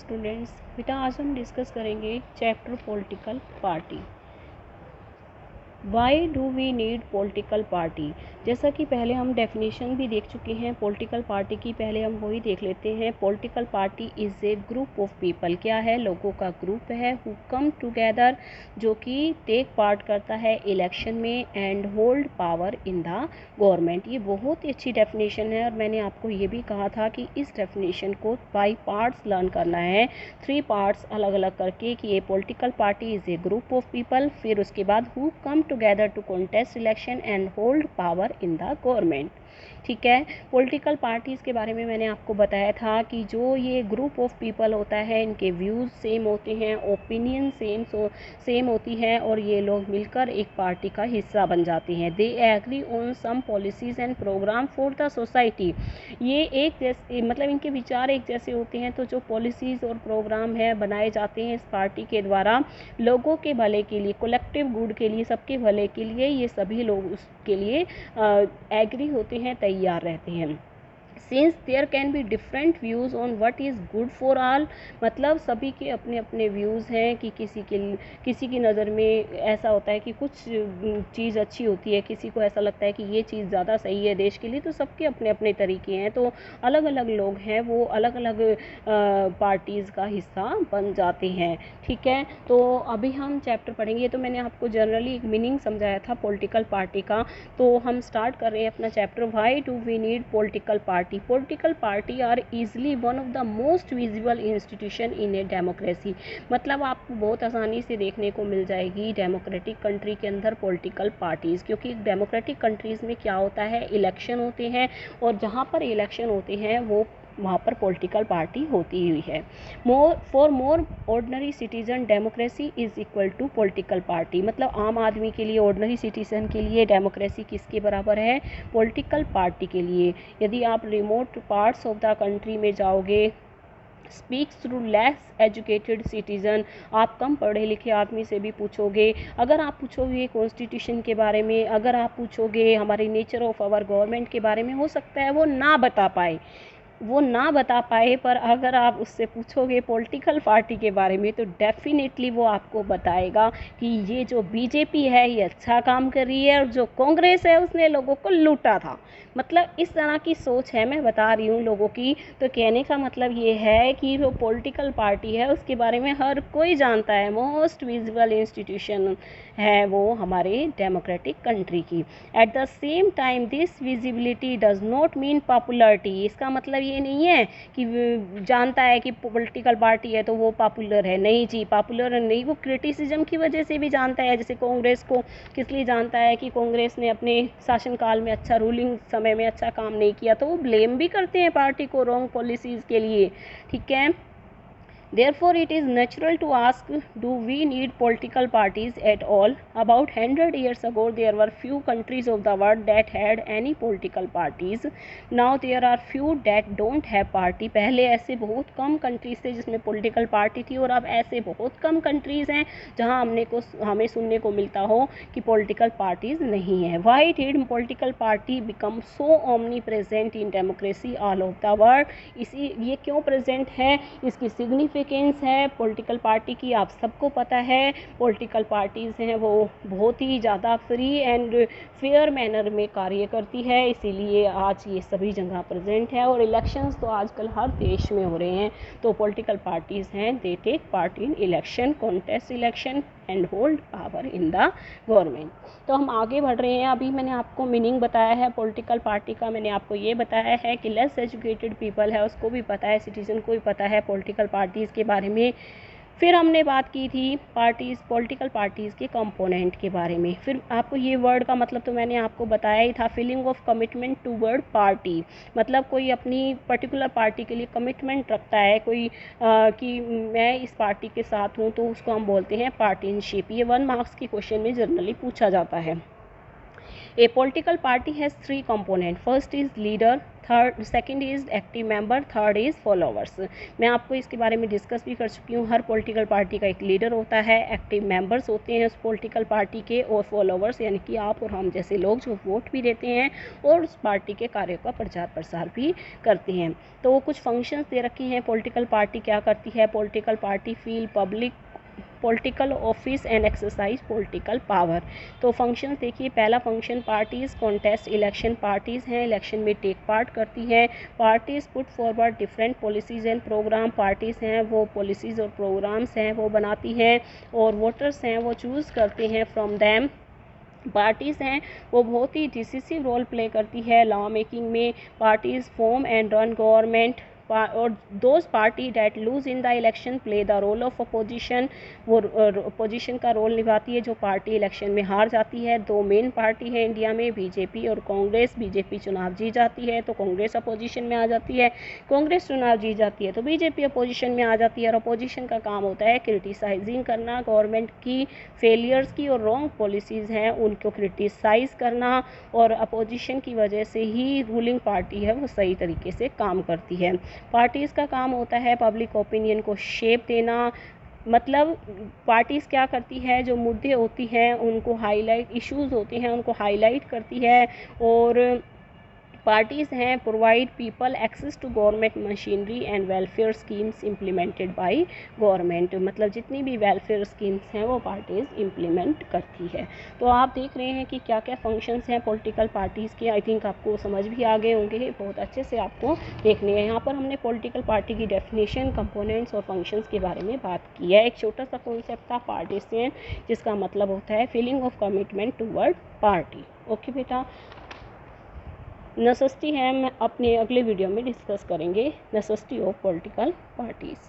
Students, बेटा आज हम डिस्कस करेंगे chapter political party. Why do we need political party. जैसा कि पहले हम डेफिनेशन भी देख चुके हैं पॉलिटिकल पार्टी की, पहले हम वही देख लेते हैं। Political party is a group of people. क्या है? लोगों का ग्रुप है। हु कम टुगेदर, जो कि टेक पार्ट करता है इलेक्शन में and hold power in the government. ये बहुत ही अच्छी डेफिनेशन है और मैंने आपको ये भी कहा था कि इस डेफिनेशन को बाई पार्ट्स लर्न करना है, 3 पार्ट्स अलग अलग करके, कि ये political party is a group of people, फिर उसके बाद who come together to contest election and hold power in the government. ठीक है। पॉलिटिकल पार्टीज़ के बारे में मैंने आपको बताया था कि जो ये ग्रुप ऑफ पीपल होता है, इनके व्यूज़ सेम होते हैं, ओपिनियन सेम होती है और ये लोग मिलकर एक पार्टी का हिस्सा बन जाते हैं। They agree on some policies and programme for the society. ये एक जैसे, मतलब इनके विचार एक जैसे होते हैं, तो जो पॉलिसीज़ और प्रोग्राम है बनाए जाते हैं इस पार्टी के द्वारा लोगों के भले के लिए, कलेक्टिव गुड के लिए, सबके भले के लिए, ये सभी लोग उसके लिए एग्री होते हैं, तैयार रहते हैं। Since there can be different views on what is good for all, मतलब सभी के अपने अपने व्यूज़ हैं कि किसी की नज़र में ऐसा होता है कि कुछ चीज़ अच्छी होती है, किसी को ऐसा लगता है कि ये चीज़ ज़्यादा सही है देश के लिए, तो सबके अपने अपने तरीके हैं। तो अलग अलग लोग हैं, वो अलग अलग पार्टीज़ का हिस्सा बन जाते हैं। ठीक है। तो अभी हम चैप्टर पढ़ेंगे। तो मैंने आपको जनरली एक मीनिंग समझाया था पॉलिटिकल पार्टी का, तो हम स्टार्ट कर रहे हैं अपना chapter. Why do we need political party. Political party are easily one of the most visible institution in a democracy. मतलब आपको बहुत आसानी से देखने को मिल जाएगी डेमोक्रेटिक कंट्री के अंदर पॉलिटिकल पार्टीज़, क्योंकि डेमोक्रेटिक कंट्रीज़ में क्या होता है, इलेक्शन होते हैं और जहाँ पर इलेक्शन होते हैं वहाँ पर पॉलिटिकल पार्टी होती हुई है। For more ordinary citizen democracy is equal to political party. मतलब आम आदमी के लिए, ऑर्डिनरी सिटीजन के लिए डेमोक्रेसी किसके बराबर है? पॉलिटिकल पार्टी के लिए। यदि आप remote parts of the country में जाओगे, speaks through less educated citizen, आप कम पढ़े लिखे आदमी से भी पूछोगे, अगर आप पूछोगे कॉन्स्टिट्यूशन के बारे में, अगर आप पूछोगे हमारे नेचर ऑफ आवर गवर्नमेंट के बारे में, हो सकता है वो ना बता पाए, पर अगर आप उससे पूछोगे पॉलिटिकल पार्टी के बारे में तो डेफिनेटली वो आपको बताएगा कि ये जो बीजेपी है ये अच्छा काम कर रही है और जो कांग्रेस है उसने लोगों को लूटा था। मतलब इस तरह की सोच है, मैं बता रही हूँ लोगों की। तो कहने का मतलब ये है कि जो पॉलिटिकल पार्टी है उसके बारे में हर कोई जानता है, मोस्ट विजिबल इंस्टीट्यूशन है वो हमारे डेमोक्रेटिक कंट्री की। At the same time this visibility does not mean popularity. इसका मतलब ये नहीं है कि जानता है कि पॉलिटिकल पार्टी है तो वो पॉपुलर है। नहीं जी, पॉपुलर नहीं, वो क्रिटिसिज्म की वजह से भी जानता है। जैसे कांग्रेस को किस लिए जानता है कि कांग्रेस ने अपने शासनकाल में अच्छा, रूलिंग समय में अच्छा काम नहीं किया, तो वो ब्लेम भी करते हैं पार्टी को रॉन्ग पॉलिसीज़ के लिए। ठीक है। Therefore, it is natural to ask, do we need political parties at all? About 100 years ago, there were few countries of the world that had any political parties. Now there are few that don't have party. पहले ऐसे बहुत कम countries थे जिसमें political party थी और अब ऐसे बहुत कम कंट्रीज हैं जहां हमें सुनने को मिलता हो कि पॉलिटिकल पार्टीज नहीं है। Why did political party become so omnipresent in democracy all over the world? ये क्यों प्रेजेंट है, इसकी सिग्निफिकेंस है पॉलिटिकल पार्टी की आप सबको पता है। पॉलिटिकल पार्टीज़ हैं वो बहुत ही ज़्यादा फ्री एंड फेयर मैनर में कार्य करती है, इसीलिए आज ये सभी जगह प्रेजेंट है। और इलेक्शंस तो आजकल हर देश में हो रहे हैं। तो पॉलिटिकल पार्टीज़ हैं, they take part in election, contest election and hold power in the government. तो हम आगे बढ़ रहे हैं। अभी मैंने आपको मीनिंग बताया है पॉलिटिकल पार्टी का, मैंने आपको ये बताया है कि लेस एजुकेटेड पीपल है उसको भी पता है, सिटीजन को भी पता है पॉलिटिकल पार्टीज़ के बारे में। फिर हमने बात की थी पॉलिटिकल पार्टीज़ के कंपोनेंट के बारे में। फिर आपको ये वर्ड का मतलब तो मैंने आपको बताया ही था, feeling of commitment toward party. मतलब कोई अपनी पर्टिकुलर पार्टी के लिए कमिटमेंट रखता है, कोई कि मैं इस पार्टी के साथ हूँ, तो उसको हम बोलते हैं पार्टीनशिप। ये 1 मार्क्स के क्वेश्चन में जनरली पूछा जाता है। A political party has three components. First is leader, third second is active member, third is followers. मैं आपको इसके बारे में डिस्कस भी कर चुकी हूँ। हर पॉलिटिकल पार्टी का एक लीडर होता है, एक्टिव मेंबर्स होते हैं उस पॉलिटिकल पार्टी के, और फॉलोवर्स यानी कि आप और हम जैसे लोग जो वोट भी देते हैं और उस पार्टी के कार्यों का प्रचार प्रसार भी करते हैं। तो कुछ फंक्शंस दे रखे हैं पॉलिटिकल पार्टी क्या करती है। Political party fill public political office and exercise political power. तो फंक्शंस देखिए, पहला function parties contest election, parties हैं इलेक्शन में टेक पार्ट करती हैं। Parties put forward different policies and programme, parties हैं वो पॉलिसीज़ और प्रोग्राम्स हैं वो बनाती हैं, और वोटर्स हैं वो चूज़ करते हैं फ्रॉम दैम। पार्टीज़ हैं वो बहुत ही डिसिसिव रोल प्ले करती है लॉ मेकिंग में। Parties form and run government, और those party that lose in the election play the role of opposition, वो अपोजिशन का रोल निभाती है जो पार्टी इलेक्शन में हार जाती है। दो मेन पार्टी है इंडिया में, बीजेपी और कांग्रेस। बीजेपी चुनाव जीत जाती है तो कांग्रेस अपोजिशन में आ जाती है, कांग्रेस चुनाव जीत जाती है तो बीजेपी अपोजिशन में आ जाती है। और अपोजिशन का काम होता है क्रिटिसाइजिंग करना गवर्नमेंट की फेलियर्स की, और रॉन्ग पॉलिसीज़ हैं उनको क्रिटिसाइज करना, और अपोजिशन की वजह से ही रूलिंग पार्टी है वो सही तरीके से काम करती है। पार्टीज़ का काम होता है पब्लिक ओपिनियन को शेप देना। मतलब पार्टीज़ क्या करती है, जो मुद्दे होती हैं उनको हाईलाइट, इश्यूज़ होते हैं उनको हाईलाइट करती है। और पार्टीज़ हैं provide people access to government machinery and welfare schemes implemented by government. मतलब जितनी भी वेलफेयर स्कीम्स हैं वो पार्टीज़ इम्प्लीमेंट करती है। तो आप देख रहे हैं कि क्या क्या फंक्शंस हैं पॉलिटिकल पार्टीज़ के। आई थिंक आपको समझ भी आ गए होंगे, बहुत अच्छे से आपको देखने हैं। यहाँ पर हमने पॉलिटिकल पार्टी की डेफिनेशन, कंपोनेंट्स और फंक्शंस के बारे में बात की है। एक छोटा सा कॉन्सेप्ट था पार्टीशन, जिसका मतलब होता है feeling of commitment toward party. Okay बेटा, नेसेसिटी है, हम अपने अगले वीडियो में डिस्कस करेंगे नेसेसिटी ऑफ पॉलिटिकल पार्टीज़।